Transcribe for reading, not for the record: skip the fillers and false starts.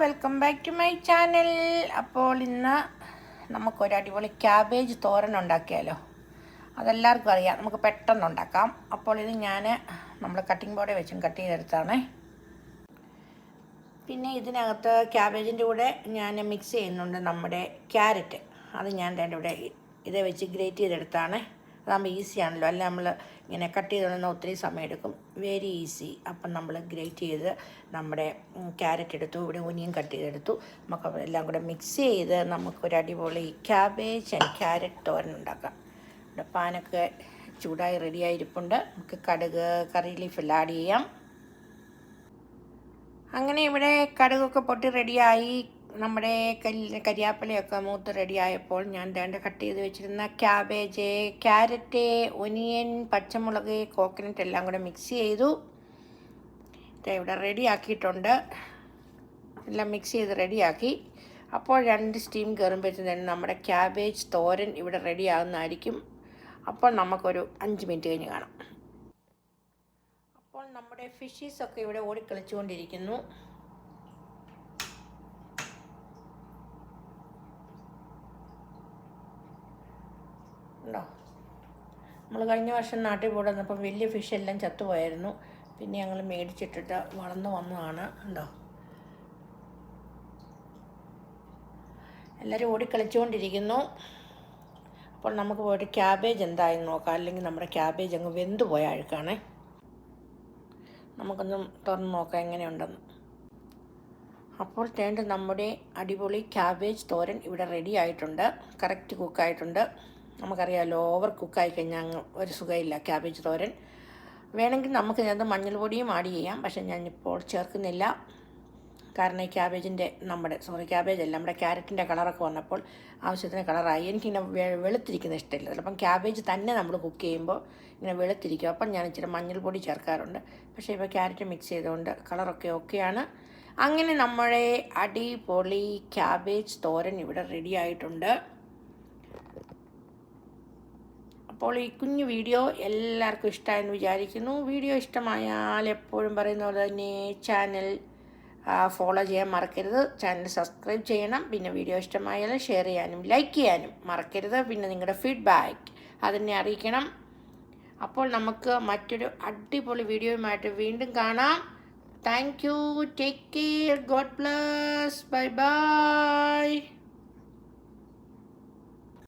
Welcome back to my channel. അപ്പോൾ ഇന്ന് നമുക്കൊരു അടിപൊളി ക്യാബേജ് തോരൻ ഉണ്ടാക്കിയാലോ. അതെല്ലാവർക്കും അറിയാം, നമുക്ക് പെട്ടെന്ന് ഉണ്ടാക്കാം. അപ്പോൾ ഇത് നമ്മൾ കട്ടിംഗ് ബോർഡിൽ വെച്ചും കട്ട് ചെയ്തെടുത്താണ്. പിന്നെ ഇതിനകത്ത് ക്യാബേജിൻ്റെ കൂടെ ഞാൻ മിക്സ് ചെയ്യുന്നുണ്ട് നമ്മുടെ ക്യാരറ്റ്. അത് ഞാൻ ഇവിടെ ഇതേ വെച്ച് ഗ്രേറ്റ് ചെയ്തെടുത്താണ്. അതാകുമ്പോൾ ഈസിയാണല്ലോ, അല്ല നമ്മൾ ഇങ്ങനെ കട്ട് ചെയ്ത് ഒത്തിരി സമയം എടുക്കും. Very easy. അപ്പം നമ്മൾ ഗ്രേറ്റ് ചെയ്ത് നമ്മുടെ ക്യാരറ്റ് എടുത്തു, ഇവിടെ ഒനിയൻ കട്ട് ചെയ്തെടുത്തു. നമുക്ക് എല്ലാം കൂടെ മിക്സ് ചെയ്ത് നമുക്കൊരു അടിപൊളി ക്യാബേജ് ആൻഡ് ക്യാരറ്റ് തോരൻ ഉണ്ടാക്കാം. ഇവിടെ പാനൊക്കെ ചൂടായി റെഡിയായിരിപ്പുണ്ട്. നമുക്ക് കടുക്, കറി ലീഫെല്ലാം ആഡ് ചെയ്യാം. അങ്ങനെ ഇവിടെ കടുകൊക്കെ പൊട്ടി റെഡിയായി. നമ്മുടെ കരിയാപ്പിലയൊക്കെ മൂത്ത് റെഡിയായപ്പോൾ ഞാൻ കട്ട് ചെയ്ത് വെച്ചിരുന്ന ക്യാബേജ്, ക്യാരറ്റ്, ഒനിയൻ, പച്ചമുളക്, കോക്കനട്ട് എല്ലാം കൂടെ മിക്സ് ചെയ്തു. ഇവിടെ റെഡിയാക്കിയിട്ടുണ്ട്. എല്ലാം മിക്സ് ചെയ്ത് റെഡിയാക്കി. അപ്പോൾ 2 സ്റ്റീം കയറുമ്പോഴത്തേനും നമ്മുടെ ക്യാബേജ് തോരൻ ഇവിടെ റെഡിയാകുന്നതായിരിക്കും. അപ്പോൾ നമുക്കൊരു 5 മിനിറ്റ് കഴിഞ്ഞ് കാണാം. അപ്പോൾ നമ്മുടെ ഫിഷീസൊക്കെ ഇവിടെ ഓടിക്കളിച്ചുകൊണ്ടിരിക്കുന്നു. ഉണ്ടോ, നമ്മൾ കഴിഞ്ഞ വർഷം നാട്ടിൽ പോയി വന്നപ്പോൾ വലിയ ഫിഷെല്ലാം ചത്തുപോയായിരുന്നു. പിന്നെ ഞങ്ങൾ മേടിച്ചിട്ടിട്ട് വളർന്നു വന്നതാണ്. ഉണ്ടോ, എല്ലാവരും ഓടിക്കളിച്ചുകൊണ്ടിരിക്കുന്നു. അപ്പോൾ നമുക്ക് പോയിട്ട് ക്യാബേജ് എന്തായെന്ന് നോക്കാം, അല്ലെങ്കിൽ നമ്മുടെ ക്യാബേജ് അങ്ങ് വെന്തു പോയ അഴുക്കാണേ. നമുക്കൊന്നും തുറന്ന് നോക്കാം എങ്ങനെയുണ്ടെന്ന്. അപ്പോൾ നമ്മുടെ അടിപൊളി ക്യാബേജ് തോരൻ ഇവിടെ റെഡി ആയിട്ടുണ്ട്. കറക്റ്റ് കുക്കായിട്ടുണ്ട്. നമുക്കറിയാമല്ലോ, ഓവർ കുക്കായി കഴിഞ്ഞാൽ അങ്ങ് ഒരു സുഖമില്ല ക്യാബേജ് തോരൻ. വേണമെങ്കിൽ നമുക്ക് ഇതിനകത്ത് മഞ്ഞൾ പൊടിയും ആഡ് ചെയ്യാം, പക്ഷേ ഞാനിപ്പോൾ ചേർക്കുന്നില്ല. കാരണം ഈ ക്യാബേജ് അല്ല, നമ്മുടെ ക്യാരറ്റിൻ്റെ കളറൊക്കെ വന്നപ്പോൾ ആവശ്യത്തിന് കളറായി. എനിക്കിങ്ങനെ വെളുത്തിരിക്കുന്ന ഇഷ്ടമില്ല. ചിലപ്പം ക്യാബേജ് തന്നെ നമ്മൾ കുക്ക് ചെയ്യുമ്പോൾ ഇങ്ങനെ വെളുത്തിരിക്കും. അപ്പം ഞാൻ ഇച്ചിരി മഞ്ഞൾ പൊടി ചേർക്കാറുണ്ട്. പക്ഷേ ഇപ്പോൾ ക്യാരറ്റ് മിക്സ് ചെയ്തുകൊണ്ട് കളറൊക്കെ ഓക്കെയാണ്. അങ്ങനെ നമ്മുടെ അടിപൊളി ക്യാബേജ് തോരൻ ഇവിടെ റെഡി ആയിട്ടുണ്ട്. അപ്പോൾ ഈ കുഞ്ഞു വീഡിയോ എല്ലാവർക്കും ഇഷ്ടമായെന്ന് വിചാരിക്കുന്നു. വീഡിയോ ഇഷ്ടമായാൽ എപ്പോഴും പറയുന്ന പോലെ തന്നെ ചാനൽ ഫോളോ ചെയ്യാൻ മറക്കരുത്. ചാനൽ സബ്സ്ക്രൈബ് ചെയ്യണം. പിന്നെ വീഡിയോ ഇഷ്ടമായാൽ ഷെയർ ചെയ്യാനും ലൈക്ക് ചെയ്യാനും മറക്കരുത്. പിന്നെ നിങ്ങളുടെ ഫീഡ്ബാക്ക് അതെന്നെ അറിയിക്കണം. അപ്പോൾ നമുക്ക് മറ്റൊരു അടിപൊളി വീഡിയോയുമായിട്ട് വീണ്ടും കാണാം. Thank you. Take care. God bless. Bye bye.